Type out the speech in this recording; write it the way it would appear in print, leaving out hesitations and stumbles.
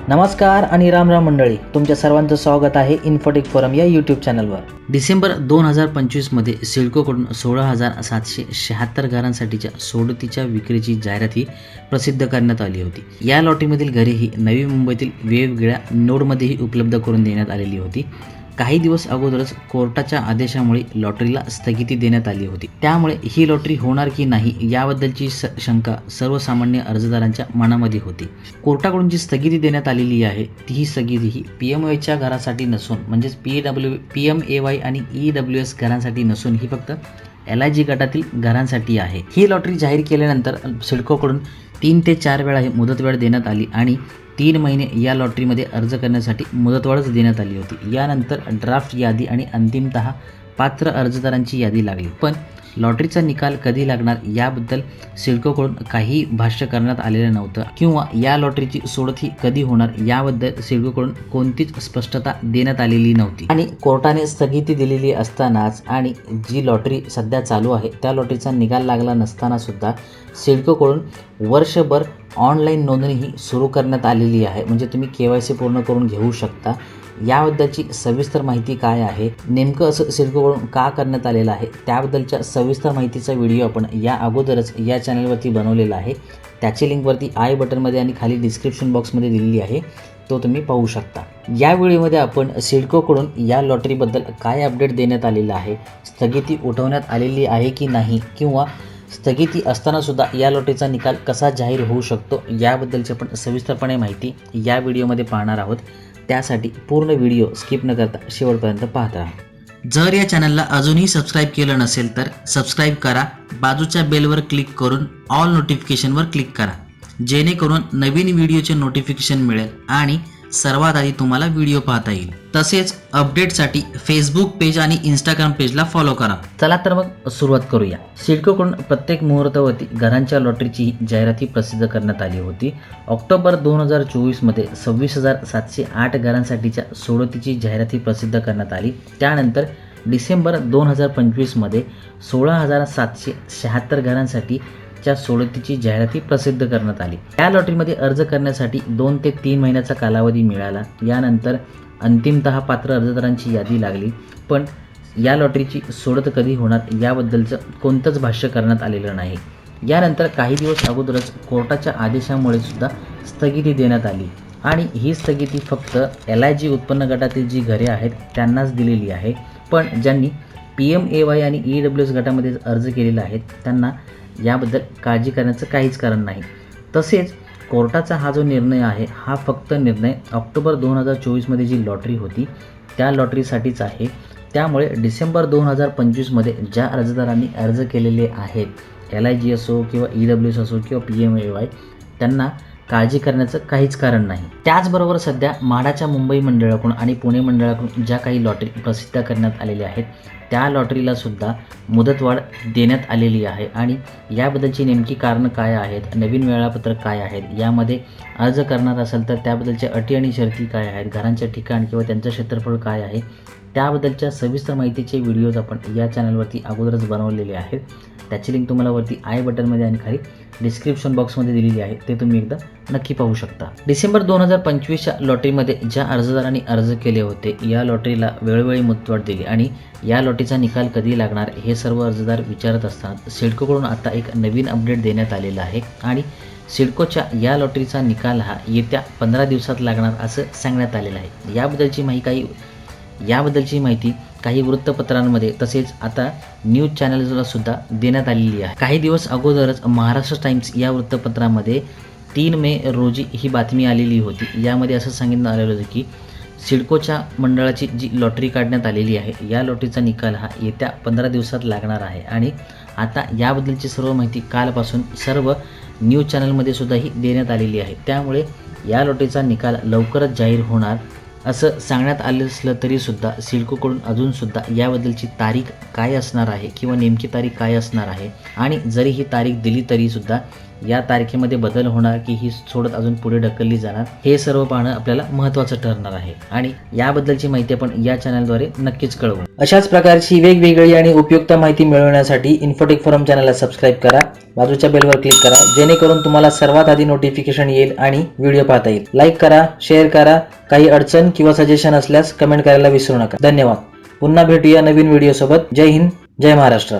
नमस्कार आणि राम राम मंडळी, तुमच्या सर्वांचं स्वागत आहे इन्फोटेक फोरम या यूट्यूब चॅनलवर। डिसेंबर 2025मध्ये सिडकोकडून 16,776 घरांसाठीच्या सोडतीच्या विक्रीची जाहिरात प्रसिद्ध करण्यात आली होती। या लॉटरीमधील घरे ही नवी मुंबईतील वेगवेगळ्या नोडमध्येही उपलब्ध करून देण्यात आलेली होती। काही दिवस अगोदरच कोर्टाच्या आदेशामुळे लॉटरीला स्थगिती देण्यात आली होती। त्यामुळे ही लॉटरी होणार की नाही याबद्दलची शंका सर्वसामान्य अर्जदारांच्या मनामध्ये होती। कोर्टाकडून जी स्थगिती देण्यात आलेली आहे ती स्थगिती ही PMAYच्या घरासाठी नसून म्हणजेच PMAY आणि EWS घरांसाठी नसून ही फक्त LIG गटातील घरांसाठी आहे। ही लॉटरी जाहीर केल्यानंतर सिडकोकडून 3 ते 4 वेळा ही मुदतवाढ देण्यात आली आणि 3 महिने या लॉटरीमध्ये अर्ज करण्यासाठी मुदतवाढच देण्यात आली होती। यानंतर ड्राफ्ट यादी आणि अंतिमतः पात्र अर्जदारांची यादी लागली, पण लॉटरीचा निकाल कधी लागणार याबद्दल सिडकोकडून काही भाष्य करण्यात आलेलं नव्हतं किंवा या लॉटरीची सोडत ही कधी होणार याबद्दल सिडकोकडून कोणतीच स्पष्टता देण्यात आलेली नव्हती। आणि कोर्टाने स्थगिती दिलेली असतानाच आणि जी लॉटरी सध्या चालू आहे त्या लॉटरीचा निकाल लागला नसताना सुद्धा सिडकोकडून वर्षभर ऑनलाईन नोंदणी ही सुरू करण्यात आलेली आहे। म्हणजे तुम्ही KYC पूर्ण करून घेऊ शकता। याबद्दलची सविस्तर माहिती काय आहे, नेमकं असं सिडकोकडून का करण्यात आलेलं आहे त्याबद्दलच्या सविस्तर माहितीचा व्हिडिओ आपण या अगोदरच या चॅनलवरती बनवलेला आहे। त्याची लिंक वरती आय बटनमध्ये आणि खाली डिस्क्रिप्शन बॉक्समध्ये दिलेली आहे, तो तुम्ही पाहू शकता। या व्हिडिओमध्ये आपण सिडकोकडून या लॉटरीबद्दल काय अपडेट देण्यात आलेलं आहे, स्थगिती उठवण्यात आलेली आहे की नाही किंवा स्थगिती असताना सुद्धा या लॉटरीचा निकाल कसा जाहीर होऊ शकतो याबद्दलची आपण सविस्तरपणे माहिती या व्हिडिओमध्ये पाहणार आहोत। त्यासाठी पूर्ण व्हिडिओ स्किप न करता शेवटपर्यंत पाहत राहा। जर या चॅनलला अजूनही सबस्क्राईब केलं नसेल तर सबस्क्राईब करा, बाजूच्या बेलवर क्लिक करून ऑल नोटिफिकेशनवर क्लिक करा, जेणेकरून नवीन व्हिडिओचे नोटिफिकेशन मिळेल आणि सर्वात आधी तुम्हाला व्हिडिओ पाहता येईल। तसेच अपडेटसाठी फेसबुक पेज आणि इंस्टाग्राम पेजला फॉलो करा। चला तर मग सुरुवात करूया। सिडकोकडून प्रत्येक मुहूर्तावरती घरांच्या लॉटरीची जाहिरात प्रसिद्ध करण्यात आली होती। ऑक्टोबर 2024 मध्ये 26,708 घरांसाठीच्या सोडतीची जाहिरात प्रसिद्ध करण्यात आली। त्यानंतर डिसेंबर 2025 मध्ये 16,776 घरांसाठी च्या सोडतीची जाहिरात प्रसिद्ध करण्यात आली। या लॉटरीमध्ये अर्ज करण्यासाठी 2 ते 3 महिन्याचा कालावधी मिळाला। यानंतर अंतिमतः पात्र अर्जदारांची यादी लागली, पण या लॉटरीची सोडत कधी होणार याबद्दलचं कोणतंच भाष्य करण्यात आलेलं नाही। यानंतर काही दिवस अगोदरच कोर्टाच्या आदेशामुळे सुद्धा स्थगिती देण्यात आली आणि ही स्थगिती फक्त LIG उत्पन्न गटातील जी घरे आहेत त्यांनाच दिलेली आहे, पण ज्यांनी PMAY आणि EWS गटामध्ये अर्ज केलेले आहेत त्यांना याबद्दल काळजी करण्याचं काहीच कारण नाही। तसेच कोर्टाचा हा जो निर्णय आहे हा फक्त निर्णय ऑक्टोबर 2024 मध्ये जी लॉटरी होती त्या लॉटरीसाठीच आहे। त्यामुळे डिसेंबर 2025 मध्ये ज्या अर्जदारांनी अर्ज केलेले आहेत LIG असो किंवा EWS असो किंवा PMAY त्यांना काळजी करण्याचं काहीच कारण नाही। त्याचबरोबर सध्या म्हाडाच्या मुंबई मंडळाकडून आणि पुणे मंडळाकडून ज्या काही लॉटरी प्रसिद्ध करण्यात आलेल्या आहेत त्या लॉटरीला सुद्धा मुदतवाढ देण्यात आलेली आहे आणि याबद्दलची नेमकी कारणं काय आहेत, नवीन वेळापत्रक काय आहेत, यामध्ये अर्ज करणार असेल तर त्याबद्दलच्या अटी आणि शर्ती काय आहेत, घरांच्या ठिकाण किंवा त्यांचं क्षेत्रफळ काय आहे त्याबद्दलच्या सविस्तर माहितीचे व्हिडिओज आपण या चॅनलवरती अगोदरच बनवलेले आहेत। त्याची लिंक तुम्हाला वरती आय बटनमध्ये आणि खाली डिस्क्रिप्शन बॉक्समध्ये दिलेली आहे, ते तुम्ही एकदा नक्की पाहू शकता। डिसेंबर 2025च्या लॉटरीमध्ये ज्या अर्जदारांनी अर्ज केले होते या लॉटरीला वेळोवेळी मुदतवाढ दिली आणि या लॉटरीचा निकाल कधी लागणार हे सर्व अर्जदार विचारत असतात। सिडकोकडून आता एक नवीन अपडेट देण्यात आलेला आहे आणि सिडकोच्या या लॉटरीचा निकाल हा येत्या 15 दिवसात लागणार असं सांगण्यात आलेलं आहे। याबद्दलची माहिती काही वृत्तपत्रांमध्ये तसेच आता न्यूज चॅनल्सला सुद्धा देण्यात आलेली आहे। काही दिवस अगोदरच महाराष्ट्र टाइम्स या वृत्तपत्रामध्ये 3 मे रोजी ही बातमी आलेली होती। यामध्ये असं सांगितलं आलेलं होतं की सिडकोच्या मंडळाची जी लॉटरी काढण्यात आलेली आहे या लॉटरीचा निकाल हा येत्या 15 दिवसात लागणार आहे आणि आता याबद्दलची सर्व माहिती कालपासून सर्व न्यूज चॅनलमध्ये सुद्धाही देण्यात आलेली आहे। त्यामुळे या लॉटरीचा निकाल लवकरच जाहीर होणार असं सांगण्यात आलं असलं तरीसुद्धा सिडकोकडून अजूनसुद्धा याबद्दलची तारीख काय असणार आहे किंवा नेमकी तारीख काय असणार आहे आणि जरी ही तारीख दिली तरीसुद्धा या तारखेमध्ये बदल होणार की ही सोडत अजून पुढे ढकलली जाणार, हे सर्व पाहणं आपल्याला महत्त्वाचं ठरणार आहे आणि याबद्दलची माहिती आपण या चॅनलद्वारे नक्कीच कळवू. अशाच प्रकारची वेगवेगळी आणि उपयुक्त माहिती मिळवण्यासाठी इन्फोटेक फोरम चॅनलला सबस्क्राईब करा, बाजूच्या बेलवर क्लिक करा, जेणेकरून तुम्हाला सर्वात आधी नोटिफिकेशन येईल आणि व्हिडिओ पाहता येईल. लाईक करा, शेअर करा. काही अडचण किंवा सजेशन असल्यास कमेंट करायला विसरू नका. धन्यवाद. पुन्हा भेटूया नवीन व्हिडिओ सोबत. जय हिंद, जय महाराष्ट्र.